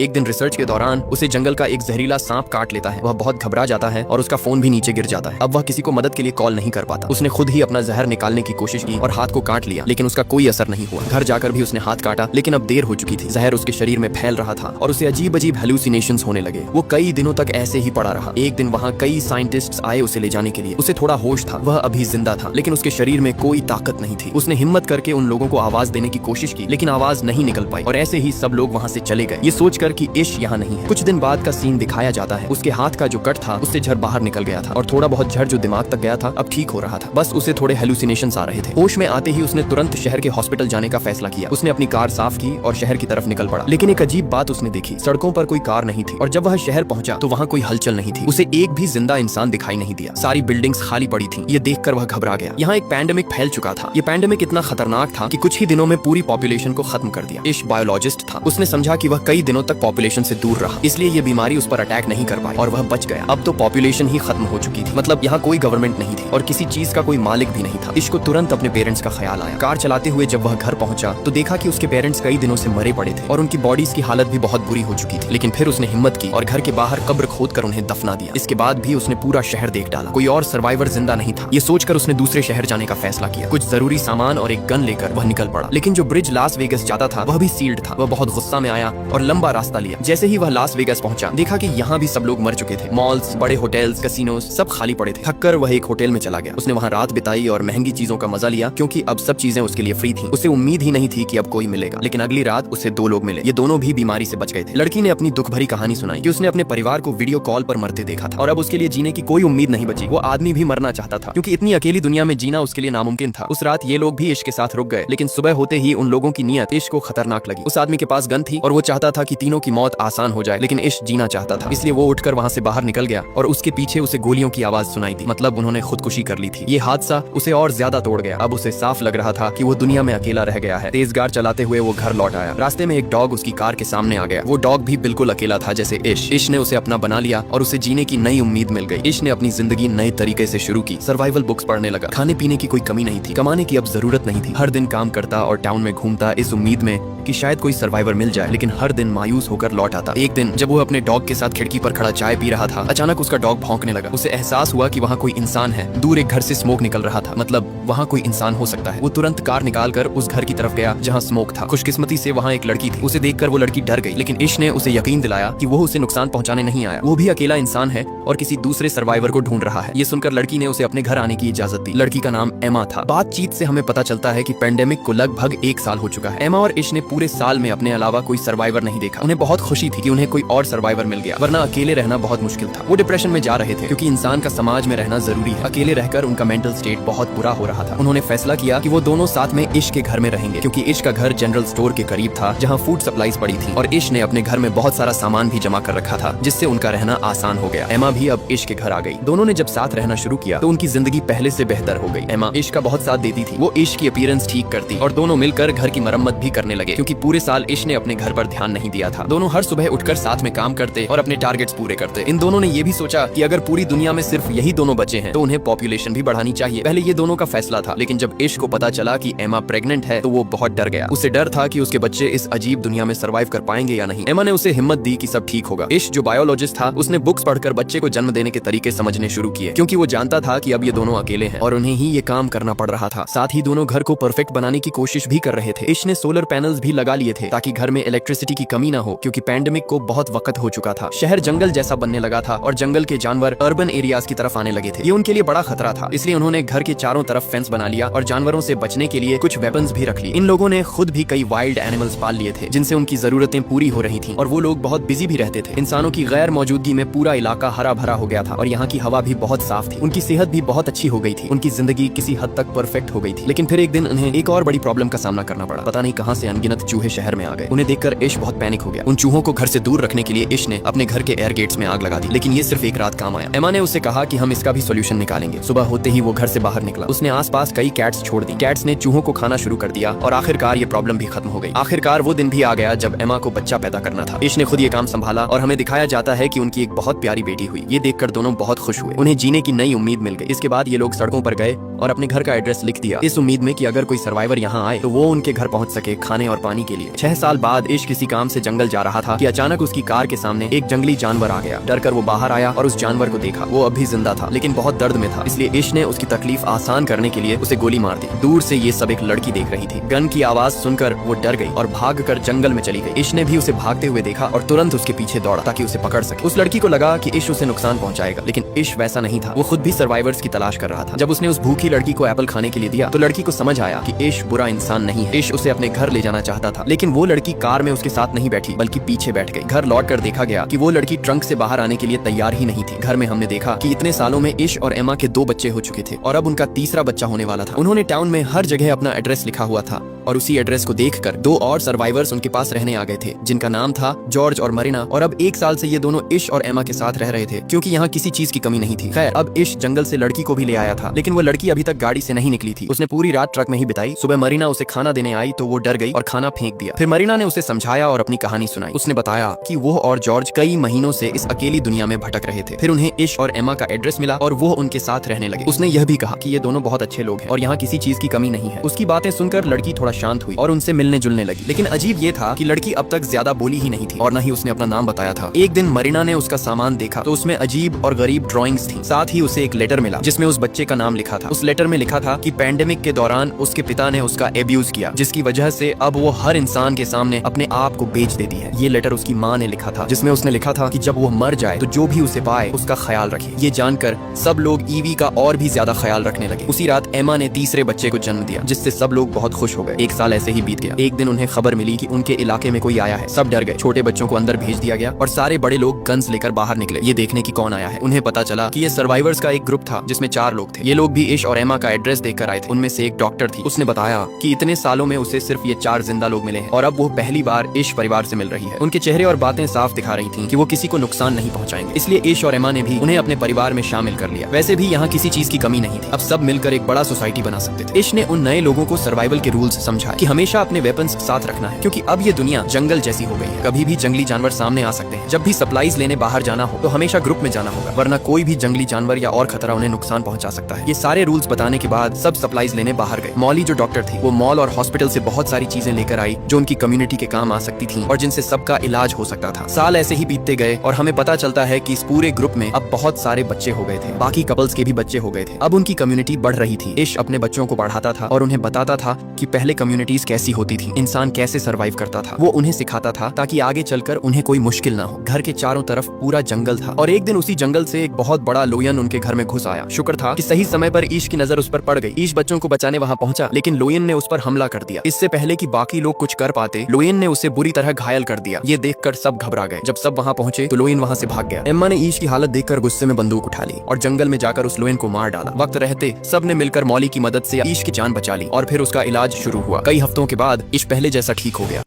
एक दिन रिसर्च के दौरान उसे जंगल का एक जहरीला सांप काट लेता है। वह बहुत घबरा जाता है और उसका फोन भी नीचे गिर जाता है। अब वह किसी को मदद के लिए कॉल नहीं कर पाता। उसने खुद ही अपना जहर निकालने की कोशिश की और हाथ को काट लिया, लेकिन उसका कोई असर नहीं हुआ। घर जाकर भी उसने हाथ काटा, लेकिन अब देर हो चुकी थी। जहर उसके शरीर में फैल रहा था और उसे अजीब अजीब हेलुसिनेशंस होने लगे। वो कई दिनों तक ऐसे ही पड़ा रहा। एक दिन वहाँ कई साइंटिस्ट्स आए उसे ले जाने के लिए। उसे थोड़ा होश था, वह अभी जिंदा था, लेकिन उसके शरीर में कोई ताकत नहीं थी। उसने हिम्मत करके उन लोगों को आवाज देने की कोशिश की, लेकिन आवाज नहीं निकल पाई और ऐसे ही सब लोग वहाँ से चले गए, ये सोचकर कि इश यहाँ नहीं है। कुछ दिन बाद का सीन दिखाया जाता है। उसके हाथ का जो कट था उससे झड़ बाहर निकल गया था और थोड़ा बहुत झड़ जो दिमाग तक गया था अब ठीक हो रहा था। बस उसे थोड़े हेलुसिनेशंस आ रहे थे। होश में आते ही उसने तुरंत शहर के हॉस्पिटल जाने का फैसला किया। उसने अपनी कार साफ की और शहर की तरफ निकल पड़ा। लेकिन एक अजीब बात उसने देखी, सड़कों पर कोई कार नहीं थी और जब वह शहर पहुंचा तो वहाँ कोई हलचल नहीं थी। उसे एक भी जिंदा इंसान दिखाई नहीं दिया। सारी बिल्डिंग्स खाली पड़ी थी। ये देखकर वह घबरा गया। यहाँ एक पैंडेमिक फैल चुका था। ये पैंडेमिक इतना खतरनाक था कि कुछ ही दिनों में पूरी पॉपुलेशन को खत्म कर दिया। इश बायोलॉजिस्ट था। उसने समझा कि वह कई दिनों तक पॉपुलेशन से दूर रहा, इसलिए ये बीमारी उस पर अटैक नहीं कर पाई और वह बच गया। अब तो पॉपुलेशन ही खत्म हो चुकी थी, मतलब यहाँ कोई गवर्नमेंट नहीं थी और किसी चीज का कोई मालिक भी नहीं था। इश को तुरंत अपने पेरेंट्स का ख्याल आया। कार चलाते हुए जब वह घर पहुंचा तो देखा कि उसके पेरेंट्स कई दिनों से मरे पड़े थे और उनकी बॉडीज की हालत भी बहुत बुरी हो चुकी थी। लेकिन फिर उसने हिम्मत की और घर के बाहर कब्र खोदकर उन्हें दफना दिया। इसके बाद भी उसने पूरा शहर देख डाला, कोई और सर्वाइवर जिंदा नहीं था। ये सोचकर उसने दूसरे शहर जाने का फैसला किया। कुछ जरूरी सामान और एक गन लेकर वह निकल पड़ा। लेकिन जो ब्रिज लास वेगस जाता था वह भी सील्ड था। वह बहुत गुस्सा में आया और लंबा रास्ता लिया। जैसे ही वह लास वेगस पहुंचा देखा कि यहाँ भी सब लोग मर चुके थे। मॉल्स, बड़े होटल्स, कैसीनोज सब खाली पड़े थे। थककर वह एक होटल में चला गया। उसने वहाँ रात बिताई और महंगी चीजों का मजा लिया, क्योंकि अब सब चीजें उसके लिए फ्री थी। उसे उम्मीद ही नहीं थी कि अब कोई मिलेगा। लेकिन अगली रात उसे दो लोग मिले। ये दोनों भी बीमारी से बच गए थे। लड़की ने अपनी दुख भरी कहानी सुनाई कि उसने अपने परिवार को वीडियो कॉल पर मरते देखा था और अब उसके लिए जीने की कोई उम्मीद नहीं बची। वो आदमी भी मरना चाहता था, क्योंकि इतनी अकेली दुनिया में जीना उसके लिए नामुमकिन था। उस रात ये लोग भी इश्क के साथ रुक गए, लेकिन सुबह होते ही उन लोगों की नीयत इश्क को खतरनाक लगी। उस आदमी के पास गन थी और वो चाहता था कि तीनों की मौत आसान हो जाए, लेकिन इश्क जीना चाहता था। इसलिए वो उठकर वहाँ से बाहर निकल गया और उसके पीछे उसे गोलियों की आवाज सुनाई दी। मतलब उन्होंने खुदकुशी कर ली थी। ये हादसा उसे और ज्यादा तोड़ गया। अब उसे साफ लग रहा था कि वो दुनिया में अकेला रह गया है। तेज गाड़ चलाते हुए वो घर लौट आया। रास्ते में एक डॉग उसकी कार के सामने आ गया। वो डॉग भी बिल्कुल अकेला था जैसे इश। इश ने उसे अपना बना लिया और उसे जीने की नई उम्मीद मिल गई। इश ने अपनी जिंदगी नए तरीके से शुरू की। सर्वाइवल बुक्स पढ़ने लगा। खाने पीने की कोई कमी नहीं थी। कमाने की अब जरूरत नहीं थी। हर दिन काम करता और टाउन में घूमता इस उम्मीद में कि शायद कोई सर्वाइवर मिल जाए, लेकिन हर दिन मायूस होकर लौट आता। एक दिन जब वो अपने डॉग के साथ खिड़की पर खड़ा चाय पी रहा था, अचानक उसका डॉग भौंकने लगा। उसे एहसास हुआ कि वहाँ कोई इंसान है। दूर एक घर से स्मोक निकल रहा था, मतलब वहाँ कोई इंसान हो सकता है। वो तुरंत कार निकालकर उस घर की तरफ गया जहाँ स्मोक था। खुशकिस्मती से वहाँ एक लड़की थी। उसे देखकर वो लड़की डर गई, लेकिन इश ने उसे यकीन दिलाया कि वो उसे नुकसान पहुंचाने नहीं आया। वो भी अकेला इंसान है और किसी दूसरे सर्वाइवर को ढूंढ रहा है। ये सुनकर लड़की ने उसे अपने घर आने की इजाजत दी। लड़की का नाम एमा था। बातचीत से हमें पता चलता है कि पेंडेमिक को लगभग 1 साल हो चुका है। एमा और इश ने पूरे साल में अपने अलावा कोई सर्वाइवर नहीं देखा। उन्हें बहुत खुशी थी कि उन्हें कोई और सर्वाइवर मिल गया, वरना अकेले रहना बहुत मुश्किल था। वो डिप्रेशन में जा रहे थे, क्योंकि इंसान का समाज में रहना जरूरी है। अकेले रहकर उनका मेंटल स्टेट बहुत बुरा हो रहा था। उन्होंने फैसला किया कि वो दोनों साथ में इश के घर में रहेंगे, क्योंकि इश का घर जनरल स्टोर के करीब था जहाँ फूड सप्लाईज पड़ी थी और इश ने अपने घर में बहुत सारा सामान भी जमा कर रखा था, जिससे उनका रहना आसान हो गया। एमा भी अब इश के घर आ गई। दोनों ने जब साथ रहना शुरू किया तो उनकी जिंदगी पहले से बेहतर हो गई। एमा इश का बहुत साथ देती थी। वो इश की अपीयरेंस ठीक करती और दोनों मिलकर घर की मरम्मत भी करने लगे, क्योंकि पूरे साल इश ने अपने घर पर ध्यान नहीं दिया था। दोनों हर सुबह उठकर साथ में काम करते और अपने टारगेट्स पूरे करते। इन दोनों ने ये भी सोचा कि अगर पूरी दुनिया में सिर्फ यही दोनों बचे हैं तो उन्हें पॉपुलेशन भी बढ़ानी चाहिए। पहले ये दोनों का फैसला था, लेकिन जब इश को पता चला कि एमा प्रेग्नेंट है तो वो बहुत डर गया। उसे डर था कि उसके बच्चे इस अजीब दुनिया में सर्वाइव कर पाएंगे या नहीं। एमा ने उसे हिम्मत दी कि सब ठीक होगा। इश जो बायोलॉजिस्ट था उसने बुक्स पढ़कर बच्चे को जन्म देने के तरीके समझने शुरू किए, क्योंकि वो जानता था कि अब ये दोनों अकेले हैं और उन्हें ही ये काम करना पड़ रहा था। साथ ही दोनों घर को परफेक्ट बनाने की कोशिश भी कर रहे थे। इश ने सोलर पैनल्स भी लगा लिए थे ताकि घर में इलेक्ट्रिसिटी की कमी ना हो, क्योंकि पैंडेमिक को बहुत वक्त हो चुका था। शहर जंगल जैसा बनने लगा था और जंगल के जानवर अर्बन एरियाज की तरफ आने लगे थे। ये उनके लिए बड़ा खतरा था, इसलिए उन्होंने घर के चारों तरफ फेंस बना लिया और जानवरों से बचने के लिए कुछ वेपन्स भी रख ली। इन लोगों ने खुद भी कई वाइल्ड एनिमल्स पाल लिए थे, जिनसे उनकी जरूरतें पूरी हो रही थी और वो लोग बहुत बिजी भी रहते थे। इंसानों की गैर मौजूदगी में पूरा इलाका हरा भरा हो गया था और यहाँ की हवा भी बहुत साफ थी। उनकी सेहत भी बहुत अच्छी हो गई थी। उनकी जिंदगी किसी हद तक परफेक्ट हो गई थी। लेकिन फिर एक दिन उन्हें एक और बड़ी प्रॉब्लम का सामना करना पड़ा। पता नहीं कहाँ से अनगिनत चूहे शहर में आ गए। उन्हें देखकर इश बहुत पैनिक हो गया। उन चूहों को घर से दूर रखने के लिए इश ने अपने घर के एयर गेट्स में आग लगा दी, लेकिन ये सिर्फ एक रात काम आया। एमा ने उससे कहा कि हम इसका भी सोल्यूशन निकालेंगे। सुबह होते ही वो घर से बाहर निकला। उसने आसपास कई कैट्स छोड़ दी। कैट्स ने चूहों को खाना शुरू कर दिया और आखिरकार ये प्रॉब्लम भी खत्म हो गई। आखिरकार वो दिन भी आ गया जब एमा को बच्चा पैदा करना था। इश ने खुद ये काम संभाला और हमें दिखाया जाता है कि उनकी एक बहुत प्यारी बेटी हुई। ये देखकर दोनों बहुत खुश हुए। उन्हें जीने की नई उम्मीद मिल गई। इसके बाद ये लोग सड़कों पर गए और अपने घर का एड्रेस लिख दिया, इस उम्मीद में कि अगर कोई सर्वाइवर यहाँ आए तो वो उनके घर पहुँच सके खाने और पानी के लिए। 6 साल बाद इश किसी काम से जंगल जा रहा था कि अचानक उसकी कार के सामने एक जंगली जानवर आ गया। डरकर वो बाहर आया और उस जानवर को देखा। वो अब भी जिंदा था लेकिन बहुत दर्द में था, इसलिए इश ने उसकी तकलीफ आसान करने के लिए उसे गोली मार दी। दूर से ये सब एक लड़की देख रही थी। गन की आवाज सुनकर वो डर गई और भागकर जंगल में चली गई। इश ने भी उसे भागते हुए देखा और तुरंत उसके पीछे दौड़ा ताकि उसे पकड़ सके। उस लड़की को लगा कि इश उसे नुकसान पहुंचाएगा, लेकिन इश वैसा नहीं था। वो खुद भी सर्वाइवर्स की तलाश कर रहा था। जब उसने उस भूखी लड़की को एप्पल खाने के लिए दिया तो लड़की को समझ आया कि इश बुरा इंसान नहीं है। इश उसे अपने घर ले जाना चाहता था, लेकिन वो लड़की कार में उसके साथ नहीं बैठी बल्कि पीछे बैठ गई। घर लौटकर देखा गया कि वो लड़की ट्रंक से बाहर आने के लिए तैयार ही नहीं थी। घर में हमने देखा कि इतने सालों में इश और एमा के 2 बच्चे हो चुके थे और अब उनका तीसरा बच्चा होने वाला था। उन्होंने टाउन में हर जगह अपना एड्रेस लिखा हुआ था और उसी एड्रेस को देखकर 2 और सर्वाइवर्स उनके पास रहने आ गए थे, जिनका नाम था जॉर्ज और मरीना। और अब 1 साल से ये दोनों इश और एमा के साथ रह रहे थे, क्योंकि यहाँ किसी चीज की कमी नहीं थी। खैर, अब इश जंगल से लड़की को भी ले आया था, लेकिन वो लड़की अभी तक गाड़ी से नहीं निकली थी। उसने पूरी रात ट्रक में ही बिताई। सुबह मरीना उसे खाना देने आई तो वो डर गई और खाना फेंक दिया। फिर मरीना ने उसे समझाया और अपनी कहानी सुनाई। उसने बताया कि वो और जॉर्ज कई महीनों से इस अकेली दुनिया में भटक रहे थे। फिर उन्हें इश और एमा का एड्रेस मिला और वो उनके साथ रहने लगे। उसने यह भी कहा कि ये दोनों बहुत अच्छे लोग हैं और यहाँ किसी चीज की कमी नहीं है। उसकी बातें सुनकर लड़की थोड़ा शांत हुई और उनसे मिलने जुलने लगी। लेकिन अजीब ये था कि लड़की अब तक ज्यादा बोली ही नहीं थी और न ही उसने अपना नाम बताया था। एक दिन मरीना ने उसका सामान देखा तो उसमें अजीब और गरीब ड्राइंग्स थी। साथ ही उसे एक लेटर मिला जिसमें उस बच्चे का नाम लिखा था। उस लेटर में लिखा था कि पैंडेमिक के दौरान उसके पिता ने उसका एब्यूज किया, जिसकी वजह से अब वो हर इंसान के सामने अपने आप को बेच देती है। ये लेटर उसकी माँ ने लिखा था, जिसमें उसने लिखा था कि जब वो मर जाए तो जो भी उसे पाए उसका ख्याल रखे। ये जानकर सब लोग ईवी का और भी ज्यादा ख्याल रखने लगे। उसी रात एमा ने तीसरे बच्चे को जन्म दिया, जिससे सब लोग बहुत खुश हो गए। 1 साल ऐसे ही बीत गया। एक दिन उन्हें खबर मिली कि उनके इलाके में कोई आया है। सब डर गए। छोटे बच्चों को अंदर भेज दिया गया और सारे बड़े लोग गन्स लेकर बाहर निकले, ये देखने की कौन आया है। उन्हें पता चला कि ये सर्वाइवर्स का एक ग्रुप था जिसमें 4 लोग थे। ये लोग भी इश और एमा का एड्रेस देखकर आए थे। उनमें से एक डॉक्टर थी। उसने बताया कि इतने सालों में उसे सिर्फ ये 4 जिंदा लोग मिले हैं और अब वो पहली बार इश परिवार से मिल रही है। उनके चेहरे और बातें साफ दिखा रही थी कि वो किसी को नुकसान नहीं पहुंचाएंगे। इसलिए इश और एमा ने भी उन्हें अपने परिवार में शामिल कर लिया। वैसे भी यहाँ किसी चीज की कमी नहीं थी। अब सब मिलकर एक बड़ा सोसाइटी बना सकते थे। इश ने उन नए लोगों को सर्वाइवल के रूल्स समझाए कि हमेशा अपने वेपन्स साथ रखना है, क्योंकि अब ये दुनिया जंगल जैसी हो गई है। कभी भी जंगली जानवर सामने आ सकते हैं। जब भी सप्लाईज लेने बाहर जाना हो तो हमेशा ग्रुप में जाना होगा, वरना कोई भी जंगली जानवर या और खतरा उन्हें नुकसान पहुंचा सकता है। ये सारे रूल्स बताने के बाद सब सप्लाईज लेने बाहर गए। मॉली जो डॉक्टर थी वो मॉल और हॉस्पिटल से बहुत सारी चीजें लेकर आई जो उनकी कम्युनिटी के काम आ सकती थी और जिनसे सबका इलाज हो सकता था। साल ऐसे ही बीतते गए और हमें पता चलता है कि इस पूरे ग्रुप में अब बहुत सारे बच्चे हो गए थे। बाकी कपल्स के भी बच्चे हो गए थे। अब उनकी कम्युनिटी बढ़ रही थी। इश अपने बच्चों को बढ़ाता था और उन्हें बताता था कि पहले कम्युनिटीज कैसी होती थी, इंसान कैसे सर्वाइव करता था। वो उन्हें सिखाता था ताकि आगे चलकर उन्हें कोई मुश्किल ना हो। घर के चारों तरफ पूरा जंगल था और एक दिन उसी जंगल से एक बहुत बड़ा लोयन उनके घर में घुस आया। शुक्र था कि सही समय पर ईश की नजर उस पर पड़ गई। ईश बच्चों को बचाने वहां पहुंचा, लेकिन लोयन ने उस पर हमला कर दिया। इससे पहले कि बाकी लोग कुछ कर पाते, लोयन ने उसे बुरी तरह घायल कर दिया। ये देखकर सब घबरा गए। जब सब वहां पहुंचे तो लोयन वहां से भाग गया। एम्मा ने ईश की हालत देखकर गुस्से में बंदूक उठा ली और जंगल में जाकर उस लोयन को मार डाला। वक्त रहते सब ने मिलकर मॉली की मदद से ईश की जान बचा ली और फिर उसका इलाज शुरू हुआ। कई हफ्तों के बाद ईश पहले जैसा ठीक हो गया।